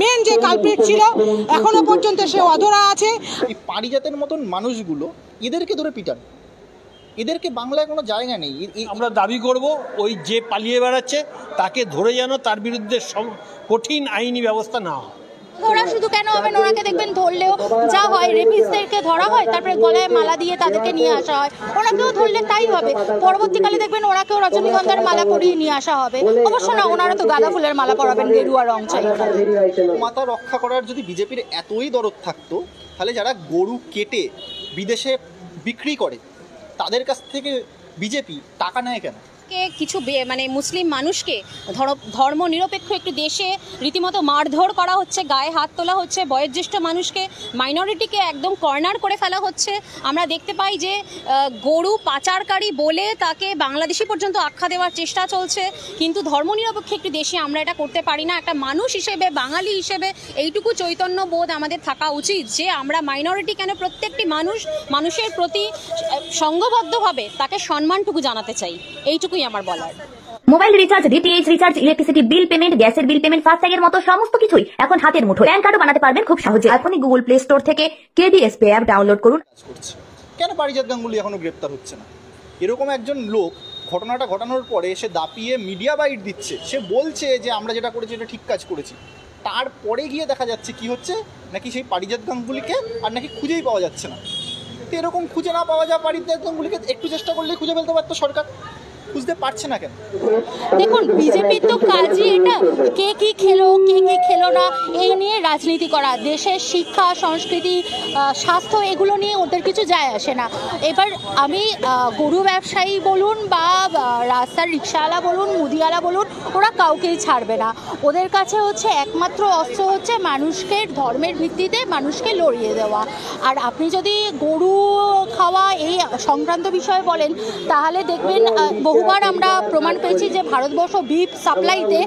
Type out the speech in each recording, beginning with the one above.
Main যে culprit ছিল এখনো পর্যন্ত সে অধরা আছে। এই পারিজাতের মতন মানুষগুলো এদেরকে ধরে পিটান, এদেরকে বাংলায় কোনো জায়গা নেই। আমরা দাবি করব ওই যে পালিয়ে বেড়াচ্ছে তাকে ধরে যেন তার বিরুদ্ধে কঠিন আইনি ব্যবস্থা না হয়। ওরা শুধু কেন হবে, ওনাকে দেখবেন ধরলেও যা হয় রেপিস্টদেরকে ধরা হয়, তারপরে গলায় মালা দিয়ে তাদেরকে নিয়ে আসা হয়, ওনাকেও ধরলে তাই হবে। পরবর্তীকালে দেখবেন ওনাকেও রজনীগন্ধার মালা পরিয়ে নিয়ে আসা হবে। অবশ্য না, ওনারা তো গাঁদা ফুলের মালা পরাবেন, গেরুয়া রং চাই। মাথা রক্ষা করার যদি বিজেপির এতই দরদ থাকতো, তাহলে যারা গরু কেটে বিদেশে বিক্রি করে তাদের কাছ থেকে বিজেপি টাকা নেয় কেন? কিছু মানে মুসলিম মানুষকে ধর্ম নিরপেক্ষ একটি দেশে রীতিমতো মারধর করা হচ্ছে, গায়ে হাত তোলা হচ্ছে, বয়োজ্যেষ্ঠ মানুষকে, মাইনরিটিকে একদম কর্নার করে ফেলা হচ্ছে। আমরা দেখতে পাই যে গরু পাচারকারী বলে তাকে বাংলাদেশি পর্যন্ত আখ্যা দেওয়ার চেষ্টা চলছে, কিন্তু ধর্মনিরপেক্ষ একটি দেশে আমরা এটা করতে পারি না। একটা মানুষ হিসেবে, বাঙালি হিসেবে এইটুকু চৈতন্য বোধ আমাদের থাকা উচিত যে আমরা মাইনরিটি কেন, প্রত্যেকটি মানুষের প্রতি সংঘবদ্ধভাবে তাকে সম্মানটুকু জানাতে চাই, এইটুকুই আমার বলার। Mobile recharge, DTH recharge, electricity bill payment, গ্যাসের বিল পেমেন্ট, ফাস্ট্যাগের মতো সমস্ত কিছুই এখন হাতের মুঠোয়। প্যান কার্ডও বানাতে পারবেন খুব সহজে। এখনই গুগল প্লে স্টোর থেকে KDS Pay অ্যাপ ডাউনলোড করুন। কেন পারিজাত গাঙ্গুলি এখনো গ্রেপ্তার হচ্ছে না? এরকম একজন লোক ঘটনাটা ঘটানোর পরে সে দাপিয়ে মিডিয়া বাইট দিচ্ছে, সে বলছে যে আমরা যেটা করেছি এটা ঠিক কাজ করেছি। তারপরে গিয়ে দেখা যাচ্ছে কি হচ্ছে, নাকি সেই পারিজাত গাঙ্গুলিকে আর নাকি খুঁজেই পাওয়া যাচ্ছে না। তো এরকম খুঁজে না পাওয়া যায় পারিজাত গাঙ্গুলিকে একটু চেষ্টা করলে খুঁজে ফেলতে পারতো সরকার, বুঝতে পারছে না কেন? দেখুন, বিজেপির তো কাজই এটা, কে কি খেলো কে কি খেলো না এই নিয়ে রাজনীতি করা। দেশের শিক্ষা, সংস্কৃতি, স্বাস্থ্য এগুলো নিয়ে ওদের কিছু যায় আসে না। এবার আমি গরু ব্যবসায়ী বলুন বা রাস্তার রিক্সাওয়ালা বলুন, মুদিওয়ালা বলুন, ওরা কাউকেই ছাড়বে না। ওদের কাছে হচ্ছে একমাত্র অস্ত্র হচ্ছে মানুষকে ধর্মের ভিত্তিতে মানুষকে লড়িয়ে দেওয়া। আর আপনি যদি গরু খাওয়া এই সংক্রান্ত বিষয়ে বলেন, তাহলে দেখবেন বহুবার আমরা প্রমাণ পেয়েছি যে ভারতবর্ষ বিফ সাপ্লাইতে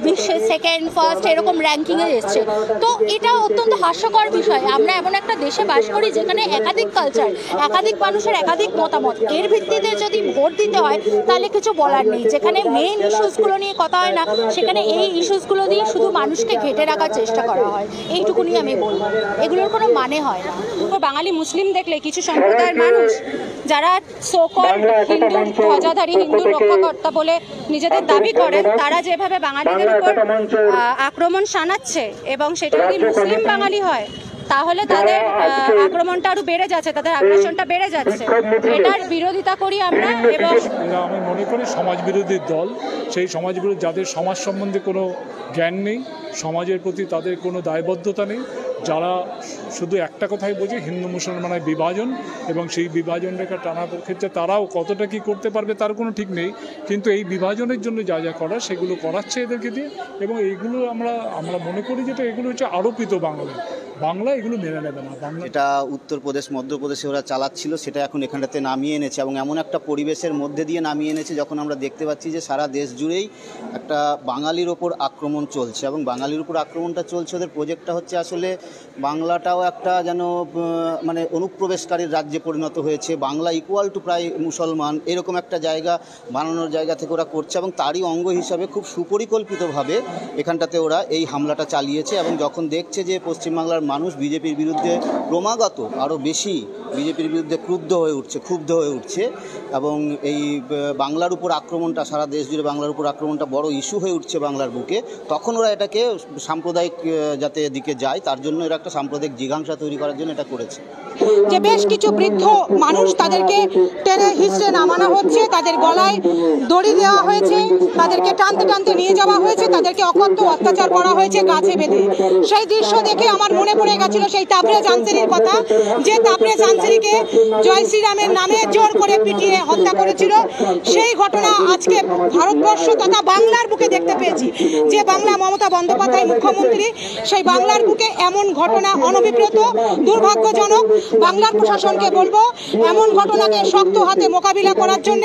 বিশ্বের সেকেন্ড, ফার্স্ট এরকম র্যাঙ্কিংয়ে এসছে। তো এটা অত্যন্ত হাস্যকর বিষয়। আমরা এমন একটা দেশে বাস করি যেখানে একাধিক কালচার, একাধিক মানুষের একাধিক মতামত, এর ভিত্তিতে যদি ভোট দিতে হয় তাহলে কিছু বলার নেই। যেখানে মেইন ইস্যুসগুলো নিয়ে কথা হয় না, সেখানে এই ইস্যুসগুলো দিয়ে শুধু মানুষকে ঘেঁটে রাখার চেষ্টা করা হয়। এইটুকুনি আমি বলবো, এগুলোর কোনো মানে হয় না। বাঙালি মুসলিম দেখলে কিছু সম্প্রদায়ের মানুষ যারা সোকল হিন্দু, ধ্বজাধারী হিন্দু রক্ষাকর্তা বলে নিজেদের দাবি করেন, তারা যেভাবে বাঙালিদের উপর আক্রমণ শানাচ্ছে, এবং সেটা যদি মুসলিম বাঙালি হয় তাহলে তাদের আক্রমণটা আরো বেড়ে যাচ্ছে, তাদের আগ্রাসনটা বেড়ে যাচ্ছে। এটার বিরোধিতা করি আমরা। এবং আমি মনে করি সমাজ বিরোধী দল, সেই সমাজ বিরোধী যাদের সমাজ সম্বন্ধে কোনো জ্ঞান নেই, সমাজের প্রতি তাদের কোনো দায়বদ্ধতা নেই, যারা শুধু একটা কথাই বোঝে হিন্দু মুসলমানের বিভাজন, এবং সেই বিভাজন রেখা টানার ক্ষেত্রে তারাও কতটা কী করতে পারবে তার কোনো ঠিক নেই। কিন্তু এই বিভাজনের জন্য যা যা করার সেগুলো করাচ্ছে এদেরকে দিয়ে, এবং এইগুলো আমরা মনে করি যেটা এগুলো হচ্ছে আরোপিত বাংলা এগুলো মেনে নেবে না। বাংলা এটা উত্তরপ্রদেশ, মধ্যপ্রদেশে ওরা চালাচ্ছিল, সেটা এখন এখানটাতে নামিয়ে এনেছে, এবং এমন একটা পরিবেশের মধ্যে দিয়ে নামিয়ে এনেছে যখন আমরা দেখতে পাচ্ছি যে সারা দেশ জুড়েই একটা বাঙালির ওপর আক্রমণ চলছে। এবং বাঙালির উপর আক্রমণটা চলছে, ওদের প্রজেক্টটা হচ্ছে আসলে বাংলাটাও একটা যেন মানে অনুপ্রবেশকারীর রাজ্যে পরিণত হয়েছে, বাংলা ইকুয়াল টু প্রায় মুসলমান, এরকম একটা জায়গা বানানোর জায়গা থেকে ওরা করছে। এবং তারই অঙ্গ হিসাবে খুব সুপরিকল্পিতভাবে এখানটাতে ওরা এই হামলাটা চালিয়েছে। এবং যখন দেখছে যে পশ্চিমবাংলার মানুষ বিজেপির বিরুদ্ধে ক্রমাগত আরও বেশি বিজেপির বিরুদ্ধে ক্ষুব্ধ হয়ে উঠছে, এবং এই বাংলার উপর আক্রমণটা সারা দেশ জুড়ে বাংলার উপর আক্রমণটা বড় ইস্যু হয়ে উঠছে বাংলার বুকে, তখন ওরা এটাকে সাম্প্রদায়িক যাতে দিকে যায় তার জন্য এরা একটা সাম্প্রদায়িক জিঘাংসা তৈরি করার জন্য এটা করেছে। যে বেশ কিছু বৃদ্ধ মানুষ তাদেরকে টেনে হিঁচড়ে নামানো হচ্ছে, তাদের গলায় দড়ি দেওয়া হয়েছে, তাদেরকে টানতে টানতে নিয়ে যাওয়া হয়েছে, তাদেরকে অকথ্য অত্যাচার করা হয়েছে গাছে বেঁধে। সেই দৃশ্য দেখে আমার মনে পড়ে গেছিল সেই তাবরেজ আনসারির কথা, যে তাবরেজ আনসারিকে জয় শ্রীরামের নামে জোর করে পিটিয়ে হত্যা করেছিল। সেই ঘটনা আজকে ভারতবর্ষ তথা বাংলার বুকে দেখতে পেয়েছি, যে বাংলা মমতা বন্দ্যোপাধ্যায় মুখ্যমন্ত্রী, সেই বাংলার বুকে এমন ঘটনা অনভিপ্রেত, দুর্ভাগ্যজনক। বাংলার প্রশাসনকে বলবো এমন ঘটনাকে শক্ত হাতে মোকাবিলা করার জন্য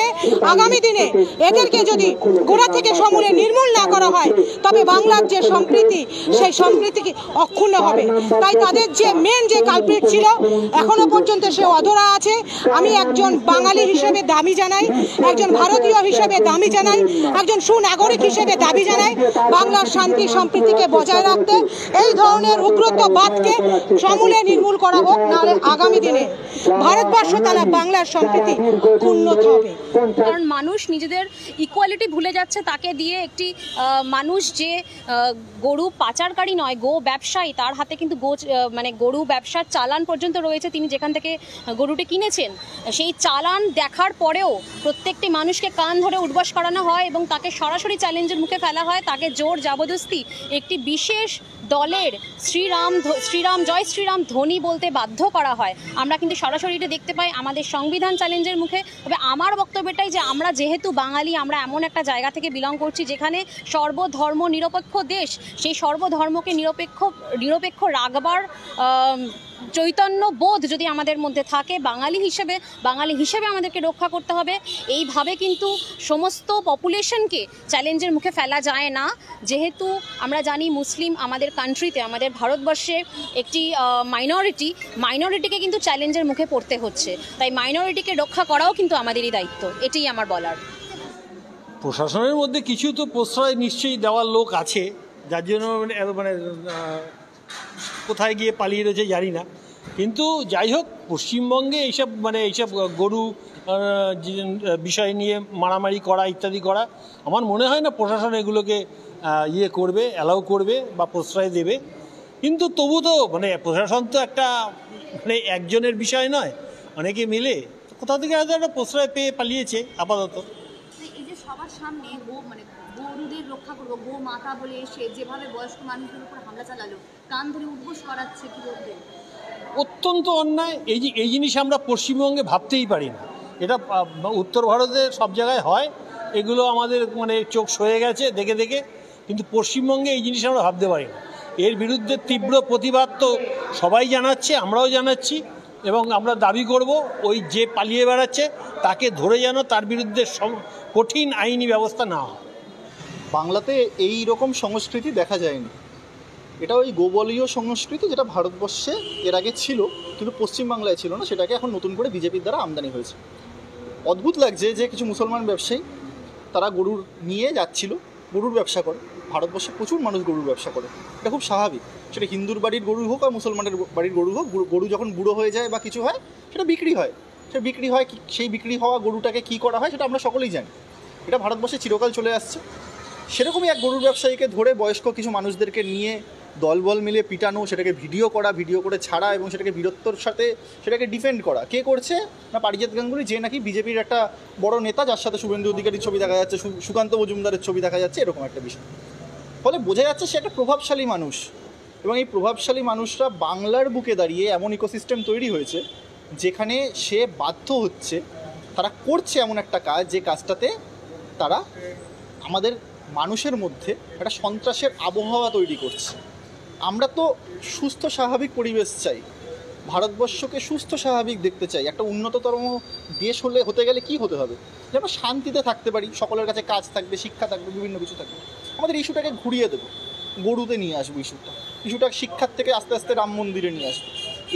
আগামী দিনে এদেরকে যদি গোড়া থেকে সমূলে নির্মূল না করা হয়, তবে বাংলার যে সম্প্রীতি সেই সম্প্রীতি অক্ষুণ্ণ হবে। তাই তাদের যে মেন যে কালপ্রিট ছিল এখনো পর্যন্ত সে অধরা আছে। আমি একজন বাঙালি হিসেবে দাবি জানাই, একজন ভারতীয় হিসেবে দাবি জানাই, একজন সুনাগরিক হিসেবে দাবি জানাই বাংলার শান্তি সম্প্রীতিকে বজায় রাখতে এই ধরনের উগ্রতাবাদকে সমূলে নির্মূল করা হোক, নাহলে আগামী দিনে ভারতবর্ষ তারা বাংলার সম্প্রীতি উন্নত হবে। কারণ মানুষ নিজেদের ইকুয়ালিটি ভুলে যাচ্ছে, তাকে দিয়ে একটি মানুষ যে গরু পাচারকারী নয়, গো ব্যবসায়ী, তার হাতে কিন্তু গরু ব্যবসার চালান পর্যন্ত রয়েছে। তিনি যেখান থেকে গরুটি কিনেছেন সেই চালান দেখার পরেও প্রত্যেকটি মানুষকে কান ধরে উঠবস করানো হয় এবং তাকে সরাসরি চ্যালেঞ্জের মুখে ফেলা হয়, তাকে জোর জবরদস্তি একটি বিশেষ দলের শ্রীরাম জয় শ্রীরাম ধ্বনি বলতে বাধ্য করা হয়। আমরা কিন্তু সরাসরি এটা দেখতে পাই আমাদের সংবিধান চ্যালেঞ্জের মুখে। তবে আমার বক্তব্যটাই যে আমরা যেহেতু বাঙালি, আমরা এমন একটা জায়গা থেকে বিলং করছি যেখানে সর্বধর্ম নিরপেক্ষ দেশ, সেই সর্বধর্মকে নিরপেক্ষ রাখবার চৈতন্য বোধ যদি আমাদের মধ্যে থাকে, বাঙালি হিসেবে আমাদেরকে রক্ষা করতে হবে। এইভাবে কিন্তু সমস্ত পপুলেশনকে চ্যালেঞ্জের মুখে ফেলা যায় না। যেহেতু আমরা জানি মুসলিম আমাদের কান্ট্রিতে, আমাদের ভারতবর্ষে একটি মাইনরিটিকে কিন্তু চ্যালেঞ্জের মুখে পড়তে হচ্ছে, তাই মাইনরিটিকে রক্ষা করাও কিন্তু আমাদেরই দায়িত্ব। এটাই আমার বলার। প্রশাসনের মধ্যে কিছু তো প্রশ্রয় নিশ্চয়ই দেওয়ার লোক আছে, যার জন্য মানে কোথায় গিয়ে পালিয়ে রয়েছে জানি না। কিন্তু যাই হোক, পশ্চিমবঙ্গে এইসব গরু বিষয় নিয়ে মারামারি করা ইত্যাদি করা, আমার মনে হয় না প্রশাসন এগুলোকে অ্যালাউ করবে বা প্রশ্রয় দেবে। কিন্তু তবু তো প্রশাসন তো একটা একজনের বিষয় নয়, অনেকে মিলে কোথাও থেকে হয়তো একটা প্রশ্রয় পেয়ে পালিয়েছে আপাতত। এই যে সবার সামনে গরুদের রক্ষা করবো, গো মাতা বলে এসে যেভাবে বয়স্ক মানুষদের উপর হামলা চালালো, কান ধরে উদ্বোস করাচ্ছে, কি বলবে? অত্যন্ত অন্যায়। এই জিনিস আমরা পশ্চিমবঙ্গে ভাবতেই পারি না। এটা উত্তর ভারতে সব জায়গায় হয়, এগুলো আমাদের চোখ সয়ে গেছে দেখে দেখে, কিন্তু পশ্চিমবঙ্গে এই জিনিস আমরা ভাবতে পারি না। এর বিরুদ্ধে তীব্র প্রতিবাদ তো সবাই জানাচ্ছে, আমরাও জানাচ্ছি, এবং আমরা দাবি করব ওই যে পালিয়ে বেড়াচ্ছে তাকে ধরে যেন তার বিরুদ্ধে কঠিন আইনি ব্যবস্থা না হয়। বাংলাতে এই রকম সংস্কৃতি দেখা যায়নি। এটা ওই গোবলীয় সংস্কৃতি যেটা ভারতবর্ষে এর আগে ছিল, কিন্তু পশ্চিমবাংলায় ছিল না, সেটাকে এখন নতুন করে বিজেপির দ্বারা আমদানি হয়েছে। অদ্ভুত লাগছে যে কিছু মুসলমান ব্যবসায়ী তারা গরুর নিয়ে যাচ্ছিল, গরুর ব্যবসা করে। ভারতবর্ষে প্রচুর মানুষ গরুর ব্যবসা করে, এটা খুব স্বাভাবিক। সেটা হিন্দুর বাড়ির গরু হোক আর মুসলমানের বাড়ির গরু হোক, গরু যখন বুড়ো হয়ে যায় বা কিছু হয় সেটা বিক্রি হয়। সেই বিক্রি হওয়া গরুটাকে কী করা হয় সেটা আমরা সকলেই জানি। এটা ভারতবর্ষে চিরকাল চলে আসছে। সেরকমই এক গরুর ব্যবসায়ীকে ধরে বয়স্ক কিছু মানুষদেরকে নিয়ে দলবল মিলে পিটানো, সেটাকে ভিডিও করে ছাড়া এবং সেটাকে বীরত্বর সাথে সেটাকে ডিফেন্ড করা। কে করছে না পারিজাত গাঙ্গুলি, যে নাকি বিজেপির একটা বড় নেতা, যার সাথে শুভেন্দু অধিকারীর ছবি দেখা যাচ্ছে, সুকান্ত মজুমদারের ছবি দেখা যাচ্ছে, এরকম একটা বিষয়। ফলে বোঝা যাচ্ছে সে একটা প্রভাবশালী মানুষ, এবং এই প্রভাবশালী মানুষরা বাংলার বুকে দাঁড়িয়ে এমন ইকোসিস্টেম তৈরি হয়েছে যেখানে সে বাধ্য হচ্ছে, তারা করছে এমন একটা কাজ যে কাজটাতে তারা আমাদের মানুষের মধ্যে একটা সন্ত্রাসের আবহাওয়া তৈরি করছে। আমরা তো সুস্থ স্বাভাবিক পরিবেশ চাই, ভারতবর্ষকে সুস্থ স্বাভাবিক দেখতে চাই। একটা উন্নততম দেশ হতে গেলে কি হতে হবে? যে আমরা শান্তিতে থাকতে পারি, সকলের কাছে কাজ থাকবে, শিক্ষা থাকবে, বিভিন্ন কিছু থাকবে। আমাদের ইস্যুটাকে ঘুরিয়ে দেবো, গরুতে নিয়ে আসবো ইস্যুটা শিক্ষার থেকে আস্তে আস্তে রাম মন্দিরে নিয়ে আসবো।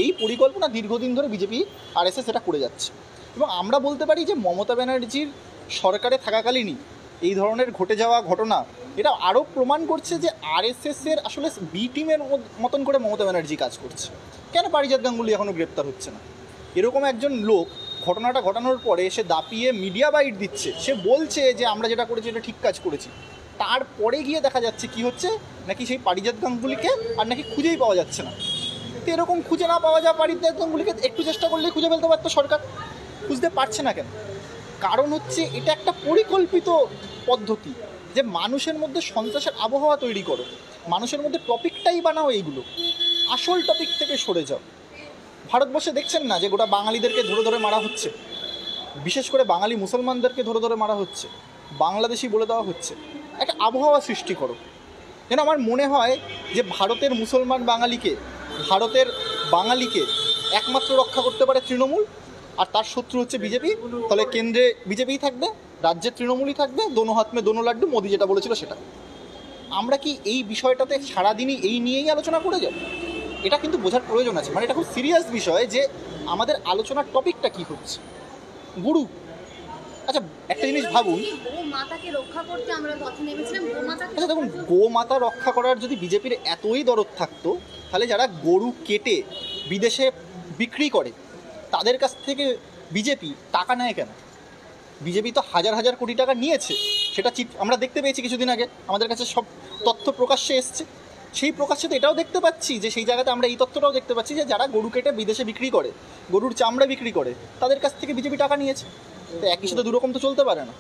এই পরিকল্পনা দীর্ঘদিন ধরে বিজেপি আরএসএস এটা করে যাচ্ছে। এবং আমরা বলতে পারি যে মমতা ব্যানার্জির সরকারে থাকাকালীনই এই ধরনের ঘটে যাওয়া ঘটনা এটা আরও প্রমাণ করছে যে আরএসএসের আসলে বি টিমের মতন করে মমতা ব্যানার্জি কাজ করছে। কেন পারিজাত গাঙ্গুলি এখনও গ্রেপ্তার হচ্ছে না? এরকম একজন লোক ঘটনাটা ঘটানোর পরে সে দাপিয়ে মিডিয়া বাইট দিচ্ছে, সে বলছে যে আমরা যেটা করেছি এটা ঠিক কাজ করেছি, তারপরে গিয়ে দেখা যাচ্ছে কি হচ্ছে, নাকি সেই পারিজাত গাঙ্গুলিকে আর নাকি খুঁজেই পাওয়া যাচ্ছে না। তো এরকম খুঁজে না পাওয়া যায় পারিজাত গাঙ্গুলিকে একটু চেষ্টা করলেই খুঁজে ফেলতে পারতো সরকার, খুঁজতে পারছে না কেন? কারণ হচ্ছে এটা একটা পরিকল্পিত পদ্ধতি যে মানুষের মধ্যে সন্ত্রাসের আবহাওয়া তৈরি করো, মানুষের মধ্যে টপিকটাই বানাও, এইগুলো আসল টপিক থেকে সরে যাও। ভারতবর্ষে দেখছেন না যে গোটা বাঙালিদেরকে ধরে ধরে মারা হচ্ছে, বিশেষ করে বাঙালি মুসলমানদেরকে ধরে ধরে মারা হচ্ছে, বাংলাদেশি বলে দেওয়া হচ্ছে। একটা আবহাওয়া সৃষ্টি করো। যেন আমার মনে হয় যে ভারতের মুসলমান ভারতের বাঙালিকে একমাত্র রক্ষা করতে পারে তৃণমূল, আর তার শত্রু হচ্ছে বিজেপি। তাহলে কেন্দ্রে বিজেপিই থাকবে, রাজ্যে তৃণমূলই থাকবে, দোনো হাত মে দোনো লাড্ডু, মোদি যেটা বলেছিল সেটা। আমরা কি এই বিষয়টাতে সারাদিনই এই নিয়েই আলোচনা করে যাব? এটা কিন্তু বোঝার প্রয়োজন আছে, মানে এটা খুব সিরিয়াস বিষয় যে আমাদের আলোচনার টপিকটা কি হচ্ছে। গরু, আচ্ছা একটা জিনিস ভাবুন, গোমাতাকে রক্ষা করতে আমরা পথে নেমেছিলাম, গোমাতাকে আচ্ছা দেখুন, গোমাতা রক্ষা করার যদি বিজেপির এতই দরদ থাকতো, তাহলে যারা গরু কেটে বিদেশে বিক্রি করে তাদের কাছ থেকে বিজেপি টাকা নেয় কেন? বিজেপি তো হাজার হাজার কোটি টাকা নিয়েছে, সেটা আমরা দেখতে পেয়েছি কিছুদিন আগে, আমাদের কাছে সব তথ্য প্রকাশ্যে এসছে। সেই প্রকাশ্যে তো এটাও দেখতে পাচ্ছি যে সেই জায়গাতে আমরা এই তথ্যটাও দেখতে পাচ্ছি যে যারা গরু কেটে বিদেশে বিক্রি করে, গরুর চামড়া বিক্রি করে, তাদের কাছ থেকে বিজেপি টাকা নিয়েছে। তো একই সাথে দুরকম তো চলতে পারে না,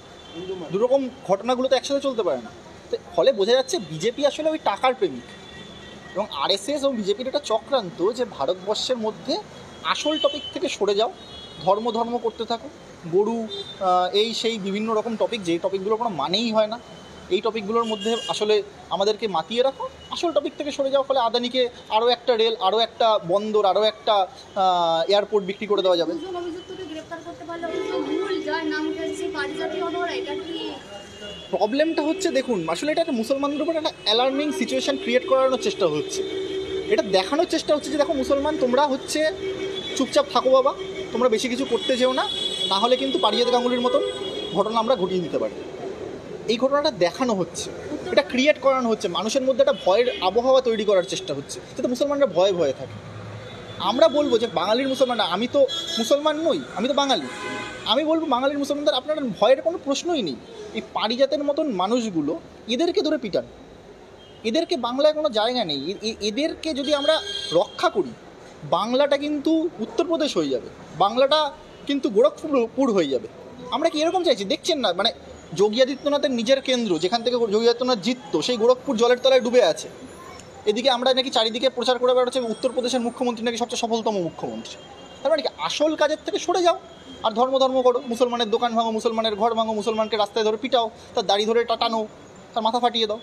দুরকম ঘটনাগুলো তো একসাথে চলতে পারে না। তো ফলে বোঝা যাচ্ছে বিজেপি আসলে ওই টাকার প্রেমিক, এবং আরএসএস এবং বিজেপির একটা চক্রান্ত যে ভারতবর্ষের মধ্যে আসল টপিক থেকে সরে যাও, ধর্ম করতে থাকো, গরু এই সেই বিভিন্ন রকম টপিক, যেই টপিকগুলোর কোনো মানেই হয় না, এই টপিকগুলোর মধ্যে আসলে আমাদেরকে মাতিয়ে রাখো, আসল টপিক থেকে সরে যাও। ফলে আদানিকে আরও একটা রেল, আরও একটা বন্দর, আরও একটা এয়ারপোর্ট বিক্রি করে দেওয়া যাবে। দুজন অভিযুক্তকে গ্রেফতার করতে পারলে মূল যার নাম উঠেছে পারিজাতি অধরা, এটা কি প্রবলেমটা হচ্ছে, দেখুন আসলে এটা একটা মুসলমানদের উপর একটা অ্যালার্মিং সিচুয়েশন ক্রিয়েট করানোর চেষ্টা হচ্ছে। এটা দেখানোর চেষ্টা হচ্ছে যে দেখো মুসলমান, তোমরা হচ্ছে চুপচাপ থাকো বাবা, তোমরা বেশি কিছু করতে যেও না, না হলে কিন্তু পারিজাত গাঙ্গুলির মতন ঘটনা আমরা ঘটিয়ে দিতে পারি। এই ঘটনাটা দেখানো হচ্ছে, এটা ক্রিয়েট করানো হচ্ছে, মানুষের মধ্যে একটা ভয়ের আবহাওয়া তৈরি করার চেষ্টা হচ্ছে, যাতে মুসলমানরা ভয়ে ভয়ে থাকে। আমরা বলবো যে বাঙালির মুসলমানরা, আমি তো মুসলমান নই, আমি তো বাঙালি, আমি বলবো বাঙালির মুসলমানদের আপনার ভয়ের কোনো প্রশ্নই নেই। এই পারিজাতের মতন মানুষগুলো, এদেরকে ধরে পিটান, এদেরকে বাংলায় কোনো জায়গা নেই। এদেরকে যদি আমরা রক্ষা করি, বাংলাটা কিন্তু উত্তরপ্রদেশ হয়ে যাবে, বাংলাটা কিন্তু গোরখপুর হয়ে যাবে। আমরা কি এরকম চাইছি? দেখছেন না, মানে যোগী আদিত্যনাথের নিজের কেন্দ্র, যেখান থেকে যোগী আদিত্যনাথ জিততো, সেই গোরখপুর জলের তলায় ডুবে আছে। এদিকে আমরা নাকি চারিদিকে প্রচার করে বেড়াচ্ছি উত্তরপ্রদেশের মুখ্যমন্ত্রী নাকি সবচেয়ে সফলতম মুখ্যমন্ত্রী। তার মানে কি আসল কাজের থেকে সরে যাও আর ধর্ম করো, মুসলমানের দোকান ভাঙো, মুসলমানের ঘর ভাঙো, মুসলমানকে রাস্তায় ধরে পিটাও, তার দাড়ি ধরে টাটানো, তার মাথা ফাটিয়ে দাও।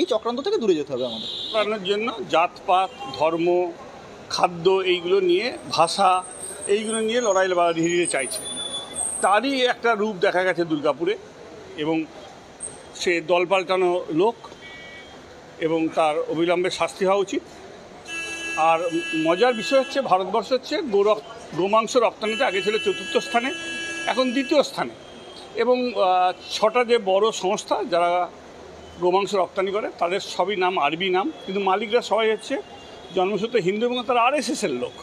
এই চক্রান্ত থেকে দূরে যেতে হবে আমাদের। করানোর জন্য জাতপাত, ধর্ম, খাদ্য, এইগুলো নিয়ে, ভাষা, এইগুলো নিয়ে লড়াই ধীরে ধীরে চাইছে। তারই একটা রূপ দেখা গেছে দুর্গাপুরে, এবং সে দল পাল্টানো লোক, এবং তার অবিলম্বে শাস্তি হওয়া উচিত। আর মজার বিষয় হচ্ছে ভারতবর্ষ হচ্ছে গোমাংস রপ্তানিতে আগে ছিল ৪র্থ স্থানে, এখন ২য় স্থানে, এবং ৬টা যে বড় সংস্থা যারা গোমাংস রপ্তানি করে তাদের সবই নাম আরবি নাম, কিন্তু মালিকরা সবাই হচ্ছে জন্মসূত্রে হিন্দু, এবং তারা আরএসএসের লোক।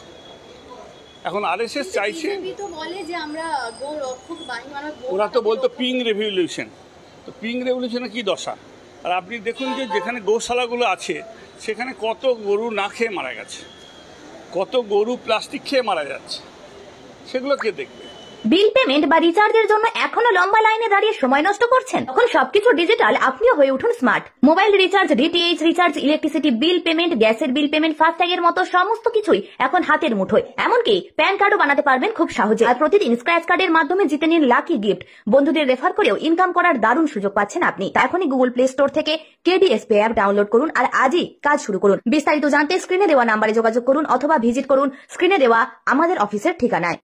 এখন আরএসএস চাইছে, ওরা তো বলতো পিঙ্ক রেভলিউশন, তো পিঙ্ক রেভলিউশনে কী দশা। আর আপনি দেখুন যে যেখানে গৌশালাগুলো আছে সেখানে কত গরু না খেয়ে মারা গেছে, কত গরু প্লাস্টিক খেয়ে মারা যাচ্ছে, সেগুলো কে দেখবে? বিল পেমেন্ট বা রিচার্জের জন্য এখনো লম্বা লাইনে দাঁড়িয়ে সময় নষ্ট করছেন? তখন সবকিছু ডিজিটাল, আপনিও হয়ে উঠুন smart. Mobile recharge, DTH recharge, electricity bill payment, গ্যাসের বিল পেমেন্ট, ফাস্ট্যাগের মতো সমস্ত কিছুই এখন হাতের মুঠোয়। এমনকি প্যান কার্ডও বানাতে পারবেন খুব সহজে। আর প্রতিদিন স্ক্র্যাচ কার্ডের মাধ্যমে জিতে নিন লাকি গিফট। বন্ধুদের রেফার করেও ইনকাম করার দারুণ সুযোগ পাচ্ছেন আপনি। এখনই গুগল প্লে স্টোর থেকে কেডিএসপি অ্যাপ ডাউনলোড করুন আর আজই কাজ শুরু করুন। বিস্তারিত জানতে স্ক্রিনে দেওয়া নাম্বারে যোগাযোগ করুন অথবা ভিজিট করুন স্ক্রিনে দেওয়া আমাদের অফিসের ঠিকানায়।